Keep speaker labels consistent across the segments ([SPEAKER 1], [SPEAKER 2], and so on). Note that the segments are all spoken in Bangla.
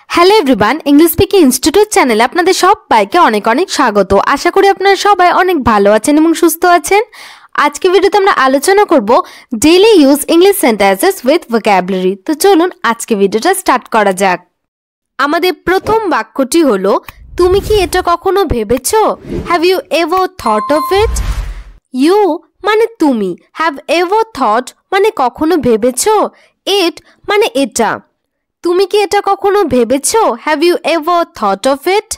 [SPEAKER 1] Hello everyone, English speaking institute চ্যানেলে আপনাদের সবাইকে অনেক অনেক স্বাগত। আশা করি আপনারা সবাই অনেক ভালো আছেন এবং সুস্থ আছেন। আজকে ভিডিওতে আমরা আলোচনা করব daily use English sentences with vocabulary. তো চলুন আজকে ভিডিওটা স্টার্ট করা যাক। আমাদের প্রথম বাক্যটি হলো, তুমি কি এটা কখনো ভেবেছো? Have you ever thought of it? You মানে তুমি, হ্যাভ এভার থট মানে কখনো ভেবেছো, ইট মানে এটা। তুমি কি এটা কখনো ভেবেছো? Have you ever thought of it?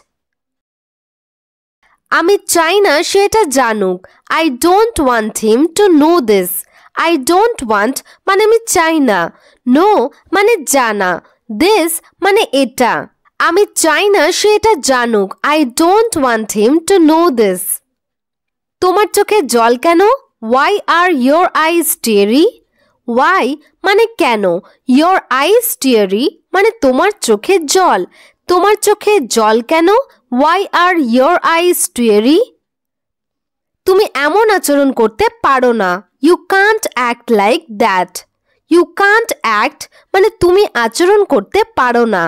[SPEAKER 1] আমি চাই না সে এটা জানুক। I don't want him to know this. I don't want মানে আমি চাই না, নো মানে জানা, দিস মানে এটা। আমি চাই না সে এটা জানুক। I don't want him to know this. তোমার চোখে জল কেন? Why are your eyes teary? Why মানে কেন, ইয়োর আইজ টিয়ারি মানে তোমার চোখে জল। তোমার চোখে জল কেন? Why are your eyes teary? তুমি এমন আচরণ করতে পারো না। You can't act like that. You can't act মানে তুমি আচরণ করতে পারো না।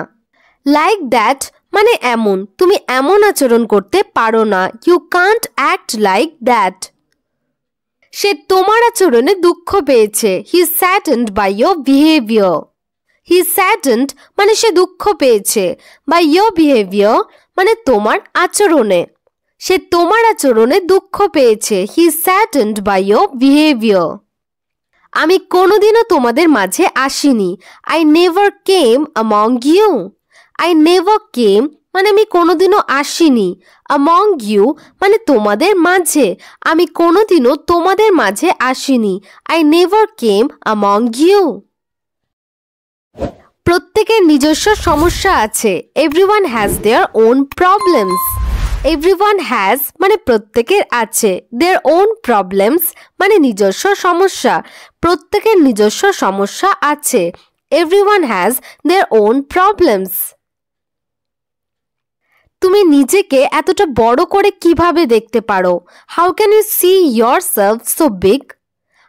[SPEAKER 1] লাইক দ্যাট মানে এমন, তুমি এমন আচরণ করতে পারো না। You can't act like that. সে তোমার আচরণে দুঃখ পেয়েছে। He saddened by your behaviour. He saddened মানে সে দুঃখ পেয়েছে, বাই ইয়োর বিহেভিয়ার মানে তোমার আচরণে। সে তোমার আচরণে দুঃখ পেয়েছে। He saddened by your behaviour. আমি কোনোদিনও তোমাদের মাঝে আসিনি। I never came among you. I never came মানে আমি কোনোদিনও আসিনি। অ্যামং ইউ মানে তোমাদের মাঝে। আমি কোনোদিনও তোমাদের মাঝে আসিনি। I never came among you. প্রত্যেকের নিজস্ব সমস্যা আছে। Everyone has their own problems. Everyone has মানে প্রত্যেকের আছে, দেয়ার ওন প্রবলেমস মানে নিজস্ব সমস্যা। প্রত্যেকের নিজস্ব সমস্যা আছে। Everyone has their own problems. তুমি নিজেকে এতটা বড় করে কিভাবে দেখতে পারো? How can you see yourself so big?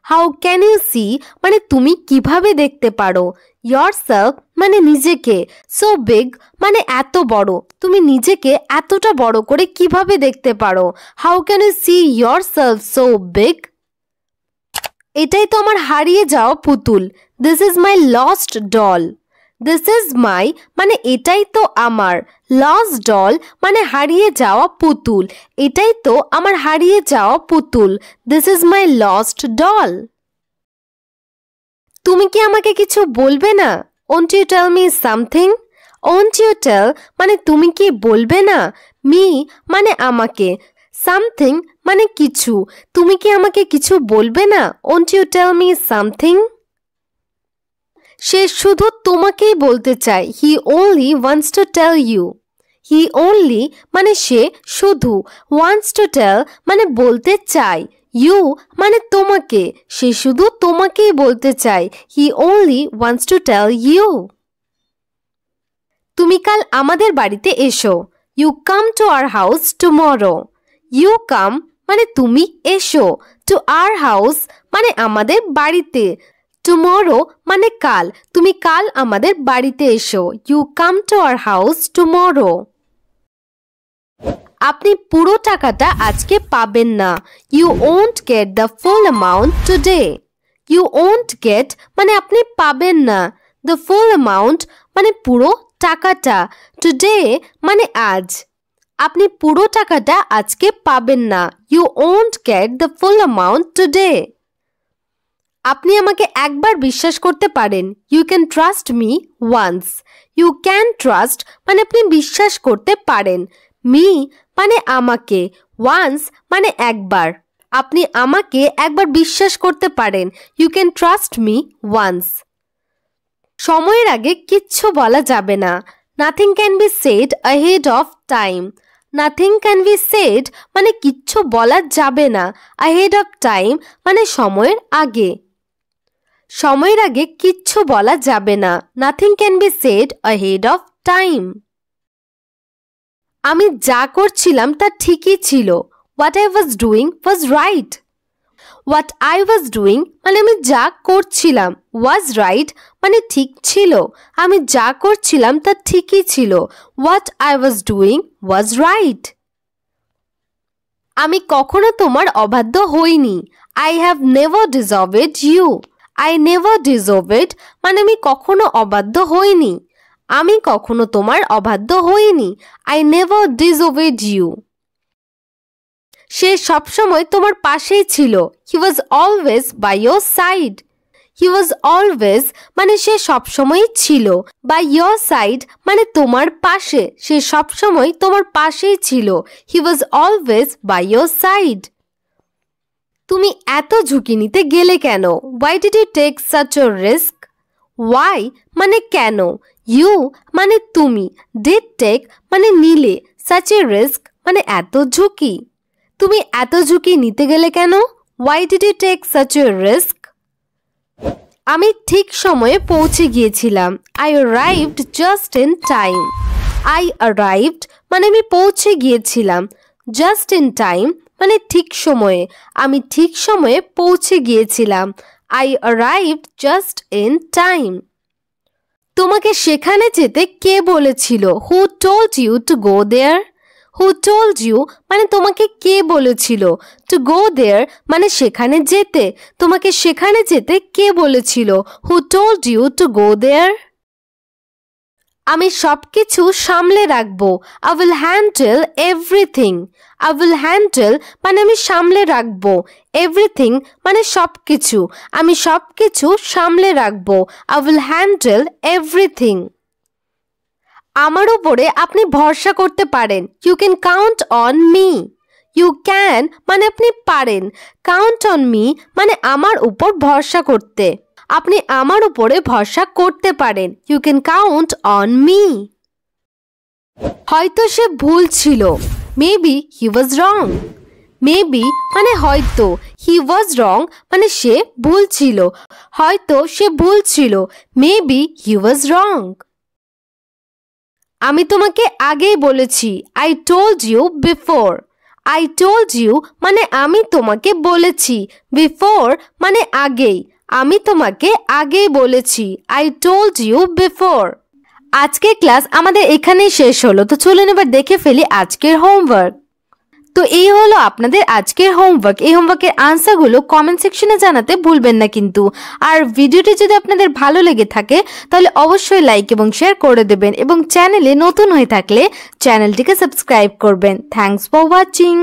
[SPEAKER 1] How can you see মানে তুমি কিভাবে দেখতে পারো, ইয়োরসেলফ মানে নিজেকে, সো বিগ মানে এত বড়। তুমি নিজেকে এতটা বড় করে কিভাবে দেখতে পারো? How can you see yourself so big? এটাই তো আমার হারিয়ে যাওয়া পুতুল। This is my lost doll. This is my মানে এটাই তো আমার, লস্ট ডল মানে হারিয়ে যাওয়া পুতুল। এটাই তো আমার হারিয়ে যাওয়া পুতুল। This is my lost doll. তুমি কি আমাকে কিছু বলবে না? Won't you tell me something? Won't you tell মানে তুমি কি বলবে না, মি মানে আমাকে, সামথিং মানে কিছু। তুমি কি আমাকে কিছু বলবে না? Won't you tell me something? সে শুধু তোমাকেই বলতে চায়। He only wants to tell you. He only মানে সে শুধু, ওয়ান্টস টু টেল মানে বলতে চায়, ইউ মানে তোমাকে, সে শুধু তোমাকেই বলতে চায়। He only wants to tell you. তুমি কাল আমাদের বাড়িতে এসো। You come to our house tomorrow. You come মানে তুমি এসো, টু আওয়ার হাউস মানে আমাদের বাড়িতে, টুমরো মানে কাল, তুমি কাল আমাদের বাড়িতে এসো। You come to our house tomorrow. আপনি পুরো টাকাটা আজকে পাবেন না। You won't get the full amount today. You won't get মানে আপনি পাবেন না, দ্য ফুল অ্যামাউন্ট মানে পুরো টাকাটা, টুডে মানে আজ। আপনি পুরো টাকাটা আজকে পাবেন না। You won't get the full amount today. আপনি আমাকে একবার বিশ্বাস করতে পারেন। You can trust me once. You can trust মানে আপনি বিশ্বাস করতে পারেন, মি মানে আমাকে, ওয়ান্স মানে একবার। আপনি আমাকে একবার বিশ্বাস করতে পারেন। You can trust me once. সময়ের আগে কিচ্ছু বলা যাবে না। Nothing can be said ahead of time. Nothing can be said মানে কিচ্ছু বলা যাবে না, অ্যাহেড অফ টাইম মানে সময়ের আগে। সময়ের আগে কিচ্ছু বলা যাবে না। Nothing can be said ahead of time. আমি যা করছিলাম তা ঠিকই ছিল। What I was doing was right. What I was doing মানে আমি যা করছিলাম, was right মানে ঠিক ছিল, আমি যা করছিলাম তা ঠিকই ছিল। What I was doing was right. আমি কখনো তোমার অবাধ্য হইনি। I have never disobeyed you. I never disobeyed মানে আমি কখনো অবাধ্য হইনি। আমি কখনো তোমার অবাধ্য হইনি। I never disobeyed you. সে সবসময় তোমার পাশেই ছিল। He was always by your side. He was always মানে সে সবসময়ই ছিল। By your side মানে তোমার পাশে, সে সবসময় তোমার পাশেই ছিল। He was always by your side. তুমি এত ঝুঁকি নিতে গেলে কেন? Why did you take such a risk? Why মানে কেন, you মানে তুমি, did take মানে নিলে, such a risk মানে এত ঝুঁকি। তুমি এত ঝুঁকি নিতে গেলে কেন? Why did you take such a risk? আমি ঠিক সময়ে পৌঁছে গিয়েছিলাম। I arrived just in time. I arrived মানে আমি পৌঁছে গিয়েছিলাম। Just in time মানে ঠিক সময়ে, আমি ঠিক সময়ে পৌঁছে গিয়েছিলাম। I arrived just in time. তোমাকে সেখানে যেতে কে বলেছিল? Who told you to go there? Who told you মানে তোমাকে কে বলেছিল? To go there মানে সেখানে যেতে, তোমাকে সেখানে যেতে কে বলেছিল? Who told you to go there? আমি সবকিছু সামলে রাখবো। I will handle everything. I will handle মানে আমি সামলে রাখবো। Everything মানে সবকিছু, আমি সবকিছু সামলে রাখবো। I will handle everything. আমার উপরে আপনি ভরসা করতে পারেন। You can count on me. You can মানে আপনি পারেন। Count on me মানে আমার উপর ভরসা করতে। আপনি আমার উপরে ভরসা করতে পারেন। You can count on me. হয়তো সে ভুল ছিল। Maybe he was wrong. Maybe মানে হয়তো, he was wrong মানে সে ভুল ছিল। হয়তো সে ভুল ছিল। Maybe he was wrong. আমি তোমাকে আগেই বলেছি। I told you before. I told you মানে আমি তোমাকে বলেছি। Before মানে আগেই, আমি তোমাকে আগেই বলেছি। I told you before. আজকের ক্লাস আমাদের এখানেই শেষ হলো। তো চলুন এবার দেখে ফেলি আজকের হোমওয়ার্ক। তো এই হলো আপনাদের আজকের হোমওয়ার্ক। এই হোমওয়ার্কের আনসারগুলো কমেন্ট সেকশনে জানাতে ভুলবেন না কিন্তু। আর ভিডিওটি যদি আপনাদের ভালো লেগে থাকে তাহলে অবশ্যই লাইক এবং শেয়ার করে দেবেন এবং চ্যানেলে নতুন হয়ে থাকলে চ্যানেলটিকে সাবস্ক্রাইব করবেন। Thanks for watching.